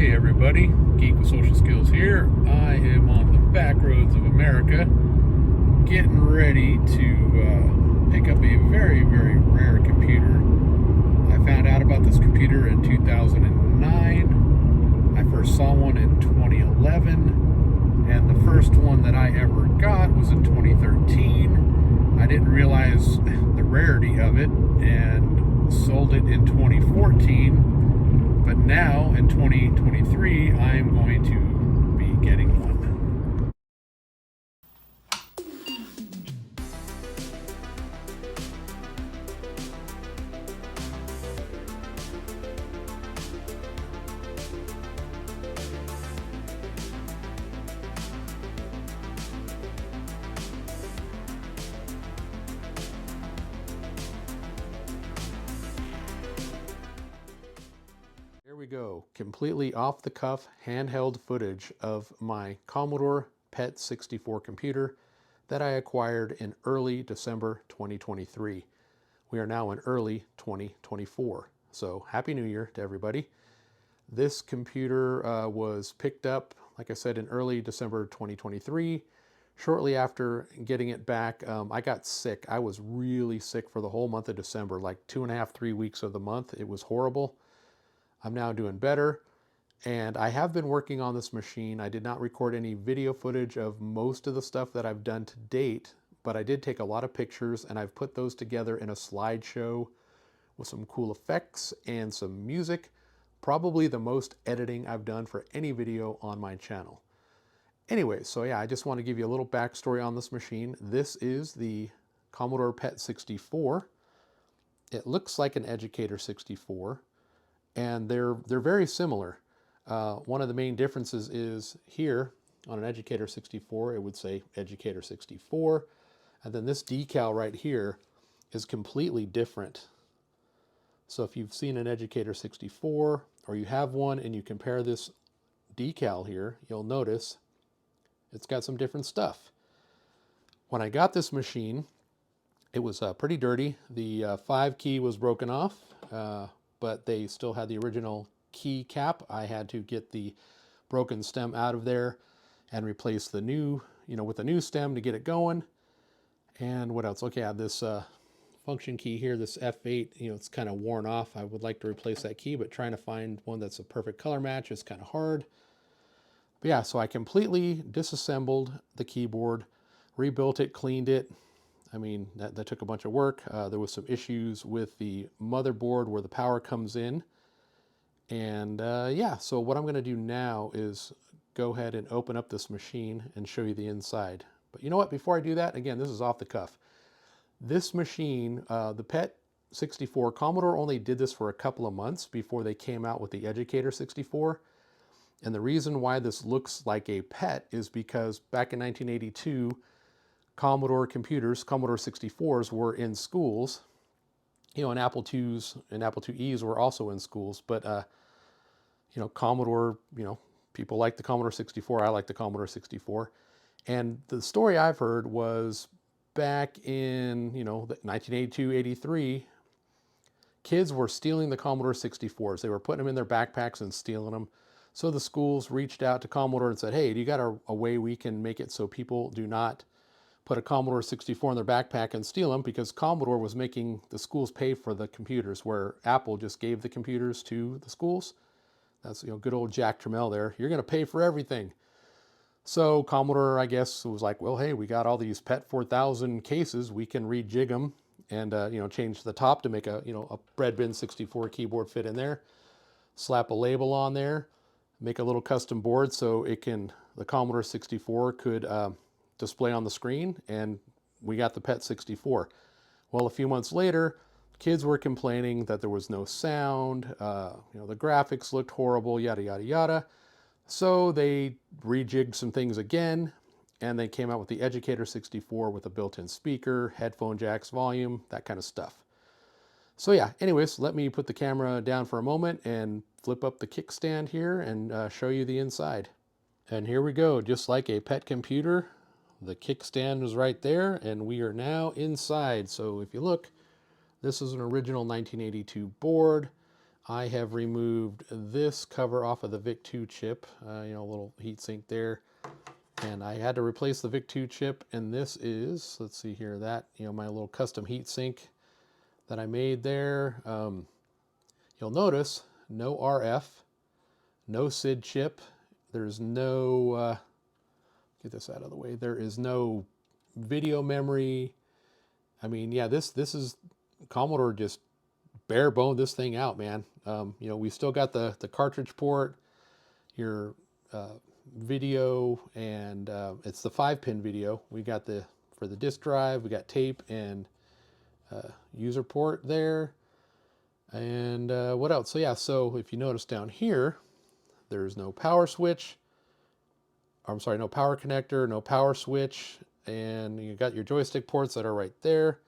Hey everybody, Geek with Social Skills here. I am on the back roads of America, getting ready to pick up a very, very rare computer. I found out about this computer in 2009. I first saw one in 2011, and the first one that I ever got was in 2013. I didn't realize the rarity of it and sold it in 2014. But now, in 2023, I'm going to be getting one. Here we go, completely off-the-cuff handheld footage of my Commodore PET 64 computer that I acquired in early December 2023. We are now in early 2024, so Happy New Year to everybody. This computer was picked up, like I said, in early December 2023. Shortly after getting it back, I got sick. I was really sick for the whole month of December, like 2.5, 3 weeks of the month. It was horrible. I'm now doing better, and I have been working on this machine. I did not record any video footage of most of the stuff that I've done to date, but I did take a lot of pictures, and I've put those together in a slideshow with some cool effects and some music. Probably the most editing I've done for any video on my channel. Anyway, so yeah, I just want to give you a little backstory on this machine. This is the Commodore PET 64. It looks like an Educator 64. And they're very similar. One of the main differences is here on an Educator 64, it would say Educator 64. And then this decal right here is completely different. So if you've seen an Educator 64 or you have one and you compare this decal here, you'll notice it's got some different stuff. When I got this machine, it was pretty dirty. The 5 key was broken off. But they still had the original key cap. I had to get the broken stem out of there and replace the new, with the new stem to get it going. And what else? Okay, I have this function key here, this F8, it's kind of worn off. I would like to replace that key, but trying to find one that's a perfect color match is kind of hard. But yeah, so I completely disassembled the keyboard, rebuilt it, cleaned it. I mean, that took a bunch of work. There was some issues with the motherboard where the power comes in. And yeah, so what I'm going to do now is go ahead and open up this machine and show you the inside. But you know what? Before I do that, again, this is off the cuff. This machine, the PET 64, Commodore only did this for a couple of months before they came out with the Educator 64. And the reason why this looks like a PET is because back in 1982, Commodore computers, Commodore 64s, were in schools, and Apple IIs and Apple IIes were also in schools. But, Commodore, people like the Commodore 64. I like the Commodore 64. And the story I've heard was back in, 1982, 83, kids were stealing the Commodore 64s. They were putting them in their backpacks and stealing them. So the schools reached out to Commodore and said, hey, do you got a way we can make it so people do not put a Commodore 64 in their backpack and steal them, because Commodore was making the schools pay for the computers, where Apple just gave the computers to the schools. That's, good old Jack Tramiel there. You're going to pay for everything. So Commodore, I guess, was like, well, hey, we got all these PET 4000 cases. We can rejig them and, change the top to make a bread bin 64 keyboard fit in there. Slap a label on there, make a little custom board so the Commodore 64 could, display on the screen, and we got the PET 64. Well, a few months later, kids were complaining that there was no sound, the graphics looked horrible, yada, yada, yada. So they rejigged some things again, and they came out with the Educator 64 with a built-in speaker, headphone jacks, volume, that kind of stuff. So yeah, anyways, let me put the camera down for a moment and flip up the kickstand here and show you the inside. And here we go, just like a PET computer. The kickstand was right there, and we are now inside. So if you look, this is an original 1982 board. I have removed this cover off of the VIC-2 chip, a little heat sink there. And I had to replace the VIC-2 chip, and this is, let's see here, that, my little custom heat sink that I made there. You'll notice no RF, no SID chip. There's no, get this out of the way, there is no video memory. I mean, yeah, this is Commodore just bare bone this thing out, man. We still got the cartridge port, your video, and it's the 5-pin video. We got for the disk drive, we got tape and user port there. And what else? So yeah, so if you notice down here, there's no power switch. I'm sorry, no power connector, no power switch, and you got your joystick ports that are right there.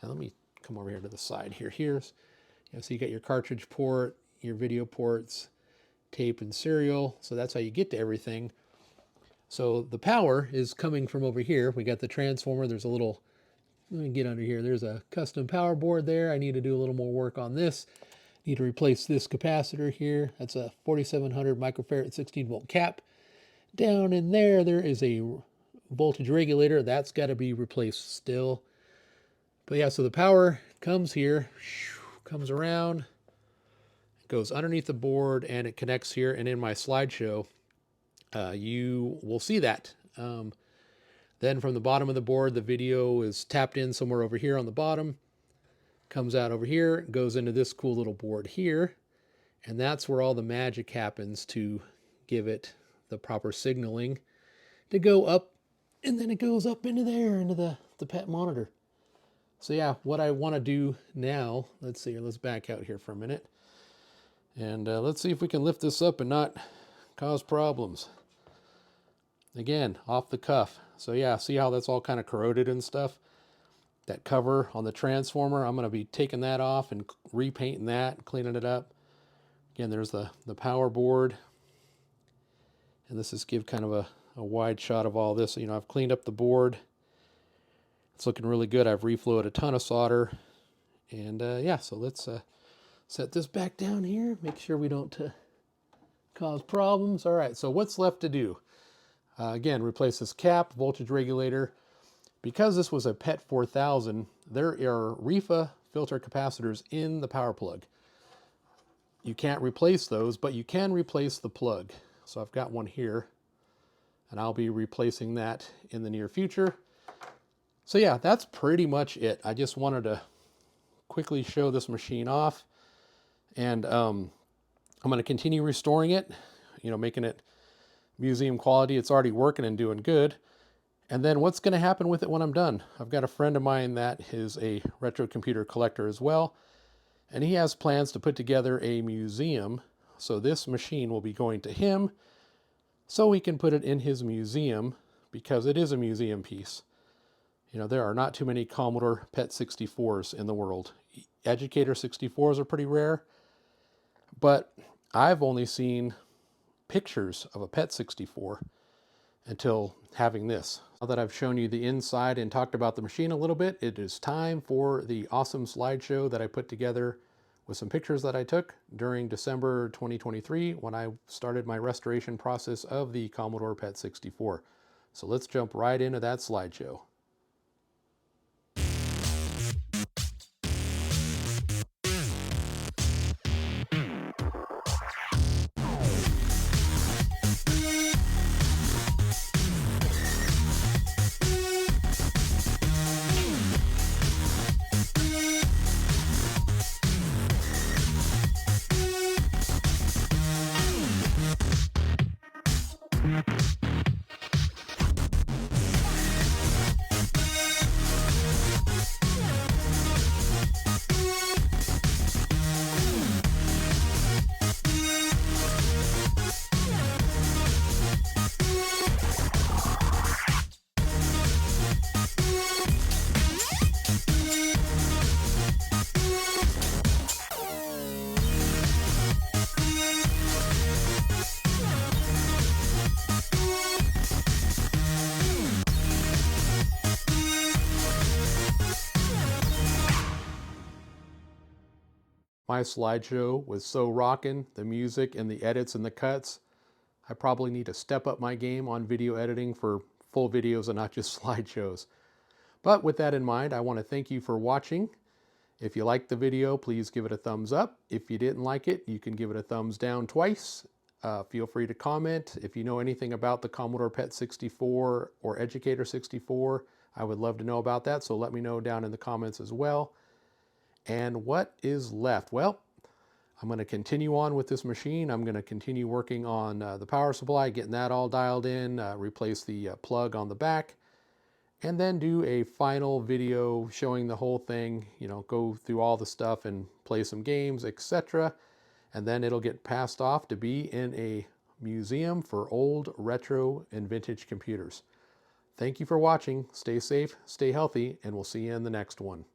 And let me come over here to the side here. So you got your cartridge port, your video ports, tape and serial. So that's how you get to everything. So the power is coming from over here. We got the transformer. There's a little, let me get under here. There's a custom power board there. I need to do a little more work on this. Need to replace this capacitor here. That's a 4700 microfarad 16 volt cap. Down in there, there is a voltage regulator. That's got to be replaced still. But yeah, so the power comes here, comes around, goes underneath the board, and it connects here. And in my slideshow, you will see that. Then from the bottom of the board, the video is tapped in somewhere over here on the bottom, comes out over here, goes into this cool little board here, and that's where all the magic happens to give it the proper signaling to go up, and then it goes up into there, into the PET monitor. So yeah, what I want to do now, let's see here, let's back out here for a minute. And let's see if we can lift this up and not cause problems. Again, off the cuff. So yeah, see how that's all kind of corroded and stuff? That cover on the transformer, I'm going to be taking that off and repainting that, cleaning it up. Again, there's the power board. And this is give kind of a wide shot of all this. I've cleaned up the board. It's looking really good. I've reflowed a ton of solder. And yeah, so let's set this back down here. Make sure we don't cause problems. All right, so what's left to do? Again, replace this cap, voltage regulator. Because this was a PET 4000, there are REFA filter capacitors in the power plug. You can't replace those, but you can replace the plug. So I've got one here, and I'll be replacing that in the near future. So yeah, that's pretty much it. I just wanted to quickly show this machine off, and I'm going to continue restoring it, making it museum quality. It's already working and doing good. And then what's going to happen with it when I'm done? I've got a friend of mine that is a retro computer collector as well, and he has plans to put together a museum. So this machine will be going to him so we can put it in his museum, because it is a museum piece. There are not too many Commodore PET 64s in the world. Educator 64s are pretty rare, but I've only seen pictures of a PET 64 until having this. Now that I've shown you the inside and talked about the machine a little bit, it is time for the awesome slideshow that I put together with some pictures that I took during December 2023 when I started my restoration process of the Commodore PET 64. So let's jump right into that slideshow. My slideshow was so rockin', the music and the edits and the cuts. I probably need to step up my game on video editing for full videos and not just slideshows. But with that in mind, I want to thank you for watching. If you liked the video, please give it a thumbs up. If you didn't like it, you can give it a thumbs down twice. Feel free to comment. If you know anything about the Commodore PET 64 or Educator 64, I would love to know about that, so let me know down in the comments as well. And what is left? Well, I'm going to continue on with this machine. I'm going to continue working on the power supply, getting that all dialed in, replace the plug on the back, and then do a final video showing the whole thing, go through all the stuff and play some games, etc. And then it'll get passed off to be in a museum for old, retro, and vintage computers. Thank you for watching. Stay safe, stay healthy, and we'll see you in the next one.